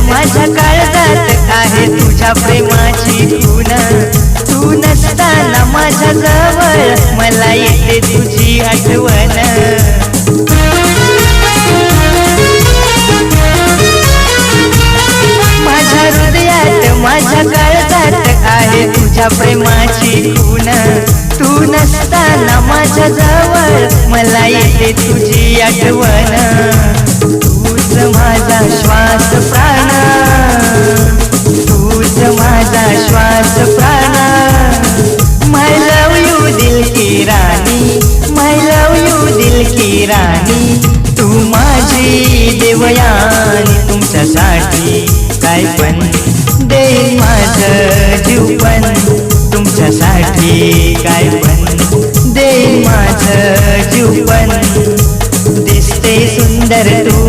माझ्या काळजात आहे तुझ्या प्रेमाची खूण तू नसताना माझ्या जवळ मला येते तुझी आठवण माझ्या हृदयात माझ्या काळजात आहे तुझ्या प्रेमाची खूण तू नसताना माझ्या जवळ मला येते तुझी आठवण तूच माझा श्वास प्राण तूच माझा श्वास प्राण माय लव यू दिल की राणी माय लव यू दिल की राणी तू माझी देवयानी तुमच्यासाठी काय पण देईन माझं जीव पण तुमच्यासाठी काय पण देईन माझं जीव पण दिसते सुंदर तू